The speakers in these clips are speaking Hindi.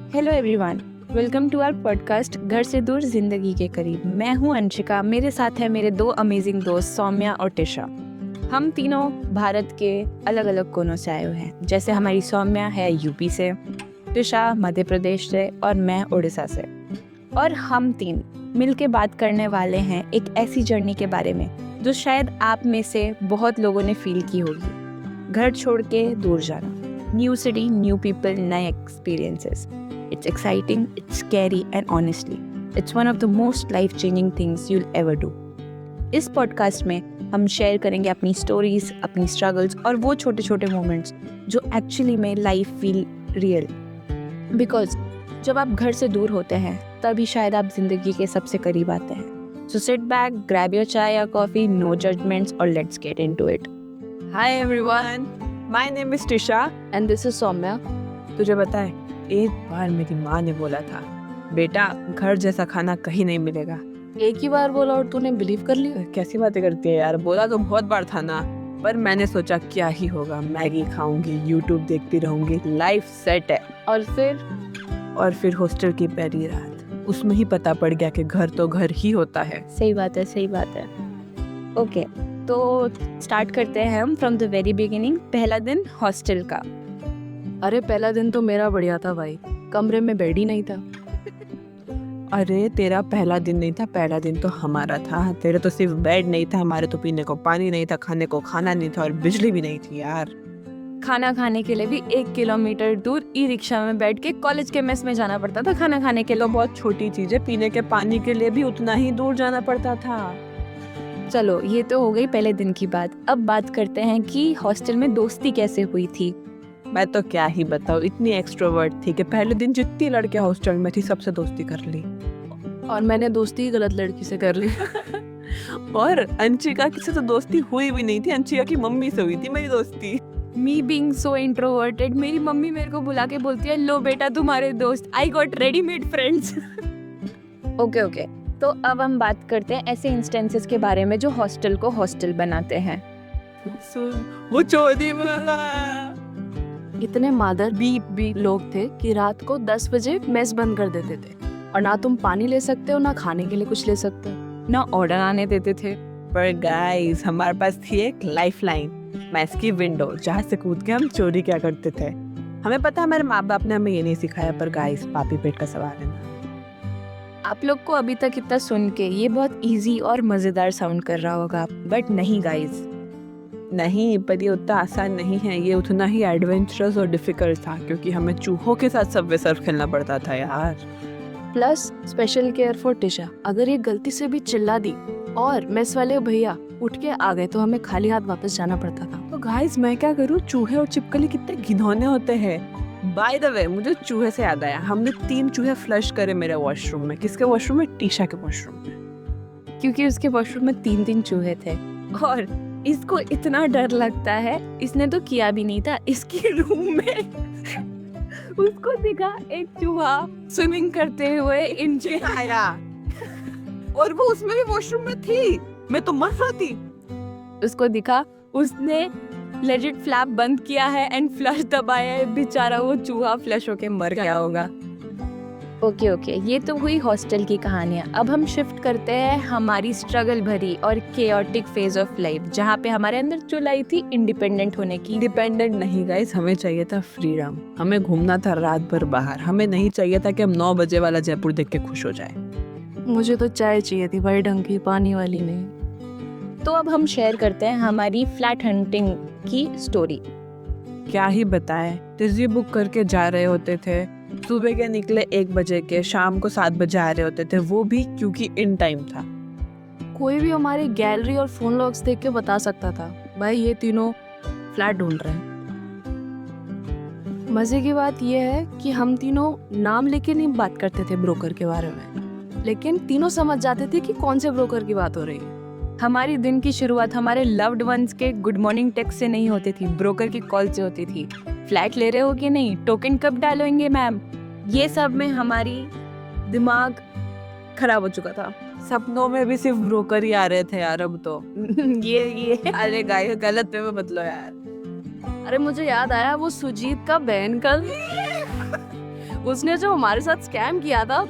Hello everyone, welcome to our podcast घर से दूर जिंदगी के करीब। मैं हूं अंशिका, मेरे साथ है मेरे दो अमेजिंग दोस्त सौम्या और टिशा। हम तीनों भारत के अलग अलग कोनों से आए हुए हैं। जैसे हमारी सौम्या है यूपी से, टिशा मध्य प्रदेश से और मैं उड़ीसा से। और हम तीन मिलके बात करने वाले हैं एक ऐसी जर्नी के बारे में जो शायद आप में से बहुत लोगों ने फील की होगी। घर छोड़ के दूर जाना, न्यू सिटी, न्यू पीपल, नए experiences. It's exciting, it's scary and honestly, it's one of the most life-changing things you'll ever do. इस पॉडकास्ट में हम शेयर करेंगे अपनी स्टोरीज, अपनी स्ट्रगल्स और वो छोटे छोटे मोमेंट्स जो एक्चुअली में लाइफ फील रियल। बिकॉज जब आप घर से दूर होते हैं तभी शायद आप जिंदगी के सबसे करीब आते हैं। So sit back, grab your chai या कॉफी, नो जजमेंट्स और let's get into it. Hi everyone, my name is Tisha and this is Saumya. तुझे बताए, एक बार मेरी माँ ने बोला था, बेटा घर जैसा खाना कहीं नहीं मिलेगा। एक ही बार बोला और तूने बिलीव कर लिया? कैसी बातें करती है यार, बोला तो बहुत बार था ना, पर मैंने सोचा क्या ही होगा, मैगी खाऊंगी, यूट्यूब देखती रहूंगी, लाइफ सेट है। और फिर हॉस्टल की पहली रात, उसमें ही पता पड़ गया कि घर तो घर ही होता है। सही बात है, सही बात है। ओके, तो स्टार्ट करते हैं हम फ्रॉम द वेरी बिगिनिंग। पहला दिन हॉस्टल का। अरे पहला दिन तो मेरा बढ़िया था भाई, कमरे में बेड ही नहीं था। अरे तेरा पहला दिन नहीं था, पहला दिन तो हमारा था। तेरे तो सिर्फ बेड नहीं था, हमारे तो पीने को पानी नहीं था, खाने को खाना नहीं था और बिजली भी नहीं थी यार। खाना खाने के लिए भी 1 किलोमीटर दूर ई रिक्शा में बैठ के कॉलेज के मेस में जाना पड़ता था खाना खाने के लिए। तो बहुत छोटी चीज है, पीने के पानी के लिए भी उतना ही दूर जाना पड़ता था। चलो, ये तो हो गई पहले दिन की बात। अब बात करते हैं कि हॉस्टल में दोस्ती कैसे हुई थी। मैं तो क्या ही बताऊँ, इतनी एक्सट्रोवर्ट थी कि पहले दिन जितनी लड़कियां हॉस्टल में थी सबसे दोस्ती कर ली। और मैंने दोस्ती गलत लड़की से कर ली। और अंशिका किसी से दोस्ती हुई भी नहीं थी, अंशिका की मम्मी से हुई थी मेरी दोस्ती। मी बीइंग सो इंट्रोवर्टेड, मेरी मम्मी मेरे को बुला के बोलती है, लो बेटा तुम्हारे दोस्त, I got readymade friends. Okay, तो अब हम बात करते हैं ऐसे इंस्टेंसेस के बारे में जो हॉस्टल को हॉस्टल बनाते हैं। वो चोरी वाला इतने मादर भी लोग थे कि रात को 10 बजे मेस बंद कर देते थे और ना तुम पानी ले सकते हो ना खाने के लिए कुछ ले सकते हो, ना ऑर्डर आने देते थे। पर गाइस, हमारे पास थी एक लाइफलाइन, मेस की विंडो, जहाँ से कूद के हम चोरी क्या करते थे। हमें पता है हमारे माँ बाप ने हमें ये नहीं सिखाया, पर गाइस पापी पेट का सवाल है ना। आप लोग को अभी तक इतना सुन के ये बहुत इजी और मजेदार साउंड कर रहा होगा, बट नहीं गाइस, नहीं, पर ये उतना आसान नहीं है, ये उतना ही एडवेंचरस और डिफिकल्ट था, क्योंकि हमें चूहों के साथ सबवे सर्फ खेलना पड़ता था यार। Plus special care for Tisha. अगर ये गलती से भी चिल्ला दी और मेस वाले भैया उठ के आ गए तो हमें खाली हाथ वापस जाना पड़ता था। तो गाइस मैं क्या करूँ, चूहे और छिपकली कितने घिनौने होते हैं। बाय द वे, मुझे चूहे से याद आया, हमने 3 चूहे फ्लश करे मेरे वॉशरूम में। किसके वॉशरूम में? टीशा के वॉशरूम में, क्योंकि उसके वॉशरूम में 3 चूहे थे और इसको इतना डर लगता है, इसने तो किया भी नहीं था। इसके रूम में उसको दिखा एक चूहा स्विमिंग करते हुए इंचे आया और वो उसमें भी वॉशरूम में थी। मैं तो मर रही थी। उसको दिखा, उसने लेजिट फ्लैप बंद किया है एंड फ्लश दबाया है, बेचारा वो चूहा फ्लश होके मर गया होगा। ओके, ये तो हुई हॉस्टल की कहानियाँ। अब हम शिफ्ट करते हैं हमारी स्ट्रगल भरी और केओटिक फेज ऑफ लाइफ, जहाँ पे हमारे अंदर चुल आई थी इंडिपेंडेंट होने की। इंडिपेंडेंट नहीं गाइस, हमें चाहिए था फ्रीडम। हमें घूमना था रात भर बाहर। हमें नहीं चाहिए था कि हम 9 बजे वाला जयपुर देख के खुश हो जाए। मुझे तो चाय चाहिए थी भाई, ढंग की, पानी वाली नहीं। तो अब हम शेयर करते हैं हमारी फ्लैट हंटिंग की स्टोरी। क्या ही बताएं, टैक्सी बुक करके जा रहे होते थे, सुबह के निकले 1 बजे के, शाम को 7 बजे आ रहे होते थे, वो भी क्योंकि इन टाइम था। कोई भी हमारी गैलरी और फोन लॉग्स देख के बता सकता था भाई ये तीनों फ्लैट ढूंढ रहे हैं। मजे की बात यह है कि हम तीनों नाम लेके नहीं बात करते थे ब्रोकर के बारे में, लेकिन तीनों समझ जाते थे कि कौन से ब्रोकर की बात हो रही है। हमारी दिन की शुरुआत हमारे लव्ड वंस के गुड मॉर्निंग टेक्स्ट से नहीं होती थी, ब्रोकर की कॉल से होती थी। फ्लैट ले रहे हो कि नहीं, टोकन कब डालेंगे मैम, ये सब में हमारी दिमाग खराब हो चुका था। सपनों में भी सिर्फ ब्रोकर ही आ रहे थे यार अब तो। ये अरे गाइस, गलत वे में मत लो यार। अरे मुझे याद आया वो सुजीत का बहन कल उसने जो हमारे साथ स्कैम किया था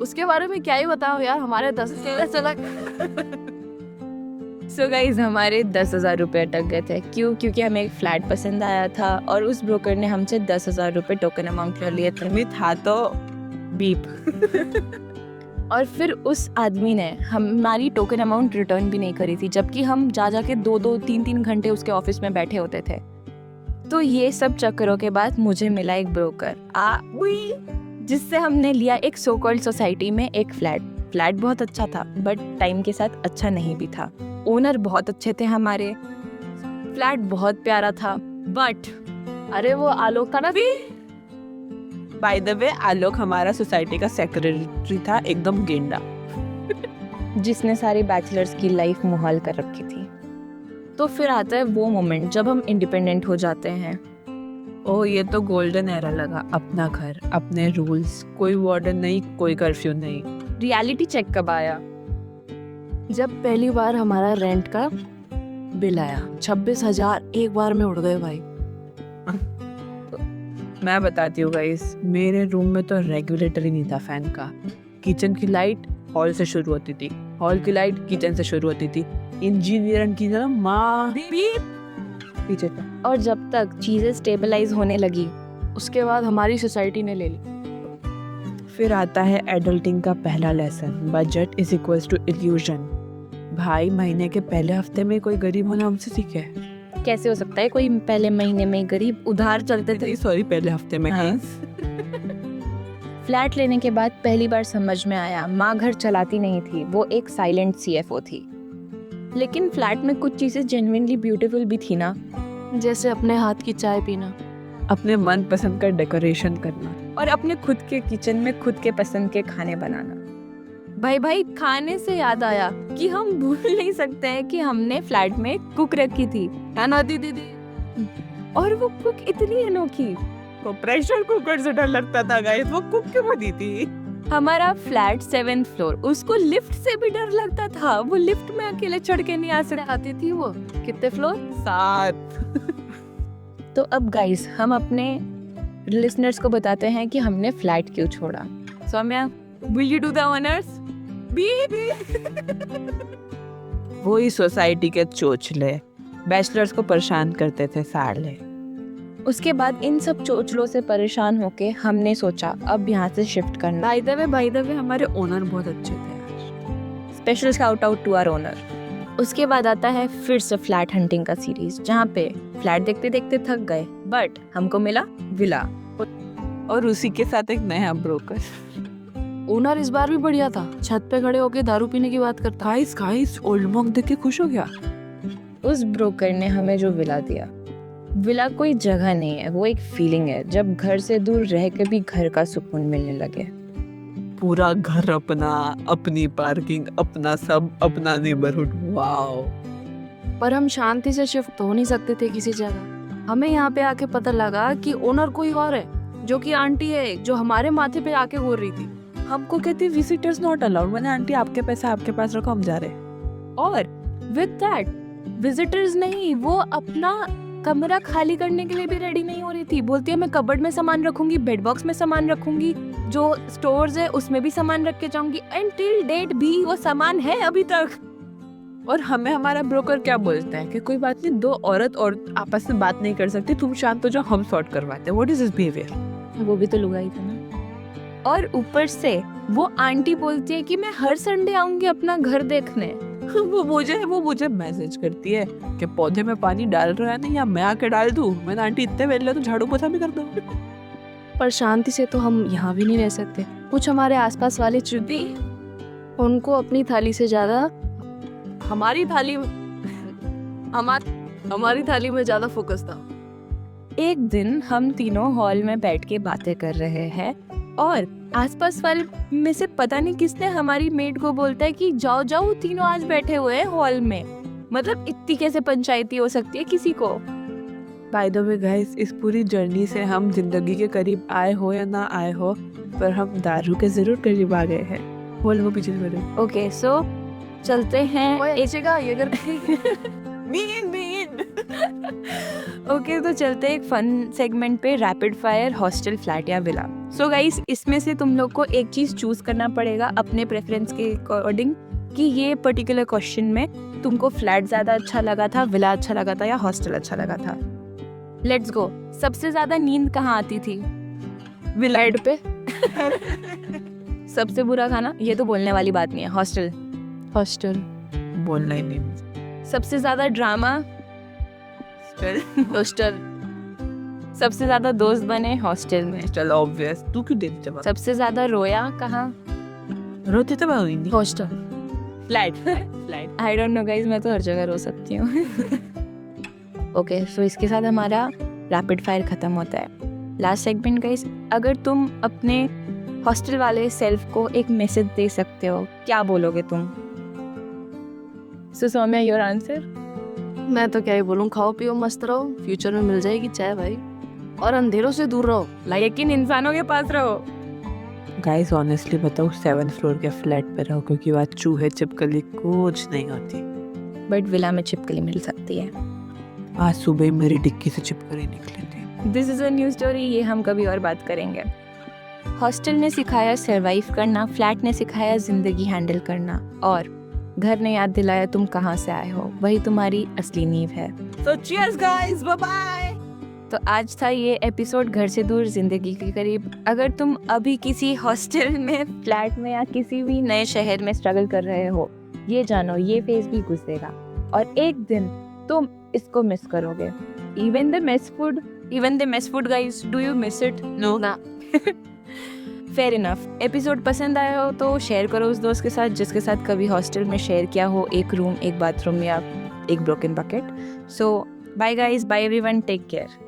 उसके बारे में क्या ही बताओ यार, हमारे 10,000 चला। सो गाइज हमारे 10,000 रुपये अटक गए थे। क्यों? क्योंकि हमें एक फ्लैट पसंद आया था और उस ब्रोकर ने हमसे 10,000 रुपये टोकन अमाउंट कर लिए थे। मैं था तो बीप। और फिर उस आदमी ने हमारी टोकन अमाउंट रिटर्न भी नहीं करी थी, जबकि हम जा के 2-2, 3-3 घंटे उसके ऑफिस में बैठे होते थे। तो ये सब चक्करों के बाद मुझे मिला एक ब्रोकर जिससे हमने लिया एक सो कॉल्ड सोसाइटी में एक फ्लैट बहुत अच्छा था, बट टाइम के साथ अच्छा नहीं भी था। ओनर बहुत अच्छे थे हमारे, फ्लैट बहुत प्यारा था, बट अरे वो आलोक था ना भी। बाय द वे आलोक हमारा सोसाइटी का सेक्रेटरी था, एकदम गेंडा, जिसने सारी बैचलर्स की लाइफ मुहाल कर रखी थी। तो फिर आता है वो मोमेंट जब हम इंडिपेंडेंट हो जाते हैं। ओह ये तो गोल्डन एरा लगा। अपना घर, अपने रूल्स, कोई वार्डन नहीं, कोई कर्फ्यू नहीं। रियलिटी चेक कब आया? जब पहली बार हमारा रेंट का बिल आया, 26,000 एक बार में उड़ गए भाई। मैं बताती हूँ गाइस, मेरे रूम में तो रेगुलेटर ही नहीं था फैन का। किचन की लाइट हॉल से शुरू होती थी, हॉल की लाइट किचन से शुरू होती थी। इंजीनियर की ना माँ पीछे था। और जब तक चीजें स्टेबलाइज होने लगी, उसके बाद हमारी सोसाइटी ने ले ली। फिर आता है एडल्टिंग का पहला lesson, budget is equals to illusion. भाई महीने के पहले हफ्ते में कोई गरीब होना हमसे सीखे। कैसे हो सकता है कोई पहले महीने में गरीब? उधार चलते थे। सॉरी पहले हफ्ते में। हाँ। फ्लैट लेने के बाद पहली बार समझ में आया माँ घर चलाती नहीं थी, वो एक साइलेंट CFO थी। लेकिन फ्लैट में कुछ चीजें जेन्युइनली ब्यूटीफुल भी थी ना, जैसे अपने हाथ की चाय पीना, अपने मन पसंद का डेकोरेशन करना, और अपने खुद के किचन में खुद के पसंद के खाने बनाना। भाई खाने से याद आया कि हम भूल नहीं सकते हैं कि हमने फ्लैट में कुक रखी थी, है ना दीदी? और वो कुक इतनी अनोखी, वो प्रेशर कुकर से डर लगता था गाइस, वो कुक क्यों बनी थी। हमारा फ्लैट 7th फ्लोर, उसको लिफ्ट से भी डर लगता था। वो लिफ्ट में अकेले चढ़ के नहीं आ सकती आती थी वो। कितने फ्लोर? 7। तो अब गाइस हम अपने लिसनर्स को बताते हैं कि हमने फ्लैट क्यों छोड़ा। Saumya, will you do the honours? वही सोसाइटी के चोचले बैचलर्स को परेशान करते थे साले। उसके बाद इन सब चोचलों से परेशान होके हमने सोचा अब यहाँ से शिफ्ट करना। बाय द वे हमारे ओनर बहुत अच्छे थे। Special shout out to our owner. उसके बाद आता है फिर से फ्लैट हंटिंग का सीरीज, जहाँ पे फ्लैट देखते देखते थक गए, बट हमको मिला विला, और उसी के साथ एक नया ब्रोकर। ओनर इस बार भी बढ़िया था, छत पे खड़े होके दारू पीने की बात करता। गाइस ओल्ड मॉन्क देख के खुश हो गया। उस ब्रोकर ने हमें जो विला दिया, विला कोई जगह नहीं है, वो एक फीलिंग है जब घर से दूर रह के भी घर का सुकून मिलने लगे। पूरा घर अपना, अपनी पार्किंग, अपना सब, अपना नेबरहुड। वाओ। पर हम शांति से शिफ्ट हो नहीं सकते थे किसी जगह। हमें यहाँ पे आके पता लगा कि ओनर कोई और है, जो कि आंटी है, जो हमारे माथे पे आके घूर रही थी। हमको कहती विजिटर्स नॉट अलाउड। मैंने आंटी आपके पैसा आपके पास रखो, हम जा रहे। और विद दैट विजिटर्स नहीं, वो अपना कमरा खाली करने के लिए भी रेडी नहीं हो रही थी। बोलती है मैं कबर्ड में सामान रखूंगी, बेड बॉक्स में सामान रखूंगी, जो स्टोर्स है उसमें भी सामान रख के जाऊंगी। एंड टिल डेट भी वो सामान है अभी तक। और हमें हमारा ब्रोकर क्या बोलता है कि कोई बात नहीं, दो औरत और आपस में बात नहीं कर सकती, तुम शांत हो जाओ, हम सॉर्ट करवाते हैं। What is this behaviour? वो भी तो लुगाई था ना। और ऊपर से वो आंटी बोलती है कि मैं हर संडे आऊंगी अपना घर देखने। वो मुझे मैसेज करती है कि पौधे में पानी डाल रहा है नहीं, या मैं आके डाल दूं। मैंने आंटी इतने वेले तो झाड़ू पोछा भी कर दो। पर शांति से तो हम यहाँ भी नहीं रह सकते। कुछ हमारे आसपास वाले चुदी, उनको अपनी थाली से ज्यादा हमारी थाली में ज्यादा फोकस था। एक दिन हम तीनों हॉल में बैठ के बातें कर रहे हैं और आसपास वाले में से पता नहीं किसने हमारी मेड को बोलता है कि जाओ जाओ, तीनों आज बैठे हुए हैं हॉल में। मतलब इतनी कैसे पंचायती हो सकती है किसी को। बाय द वे गाइस, इस पूरी जर्नी से हम जिंदगी के करीब आए हो या ना आए हो, पर हम दारू के जरूर करीब आ गए हैं। बोल वो पीछे से। ओके सो चलते हैं एक जगह ये मीन ओके तो चलते हैं एक फन सेगमेंट पे, रैपिड फायर, हॉस्टल, फ्लैट या विला। सो गाइस इसमें से तुम लोग को एक चीज चूज करना पड़ेगा अपने प्रेफरेंस के अकॉर्डिंग कि ये पर्टिकुलर क्वेश्चन में तुमको फ्लैट ज्यादा अच्छा लगा था, विला अच्छा लगा था या हॉस्टल अच्छा लगा था। Let's go. सबसे ज्यादा नींद कहाँ आती थी? बेड पे। सबसे बुरा खाना, ये तो बोलने वाली बात नहीं है, हॉस्टल। हॉस्टल। बोलना ही नहीं। सबसे ज्यादा ड्रामा, हॉस्टल। सबसे ज्यादा दोस्त बने हॉस्टल में। चल ऑब्वियस, तू क्यों देती जवाब? सबसे ज्यादा रोया कहाँ? रोते तो मैं नहीं। Hostel. Flat. I don't know guys, मैं तो हर जगह रो सकती हूँ। ओके सो इसके साथ हमारा रैपिड फायर खत्म होता है। लास्ट सेगमेंट गाइज, अगर तुम अपने हॉस्टल वाले सेल्फ को एक मैसेज दे सकते हो, क्या बोलोगे तुम? सो सौम्या, योर आंसर? मैं तो क्या ही बोलूं, खाओ पियो मस्त रहो, फ्यूचर में मिल जाएगी चाय भाई, और अंधेरों से दूर रहो, लेकिन इंसानों के पास रहो। गाइस ऑनेस्टली बताओ, 7th फ्लोर के फ्लैट पे रहो, क्योंकि वहाँ चूहे छिपकली कुछ नहीं होती। बट विला में छिपकली मिल सकती है। आज सुबह ही मेरी डिक्की से छिपकली निकली थी। This is a new story, ये हम कभी और बात करेंगे। हॉस्टल ने सिखाया सरवाइव करना, फ्लैट ने सिखाया जिंदगी हैंडल करना, और घर ने याद दिलाया तुम कहाँ से आए हो, वही तुम्हारी असली नींव है। So cheers guys, bye bye। तो आज था ये एपिसोड घर से दूर जिंदगी के करीब। अगर तुम अभी किसी हॉस्टल में, फ्लैट में या किसी भी नए शहर में स्ट्रगल कर रहे हो, ये जानो ये फेज भी गुजरेगा और एक दिन तुम इसको मिस करोगे। Even the mess food guys, do you miss it? No ना। Fair enough. एपिसोड पसंद आया हो तो शेयर करो उस दोस्त के साथ जिसके साथ कभी हॉस्टल में शेयर किया हो एक रूम, एक बाथरूम या एक broken bucket. So bye guys, bye everyone, take care.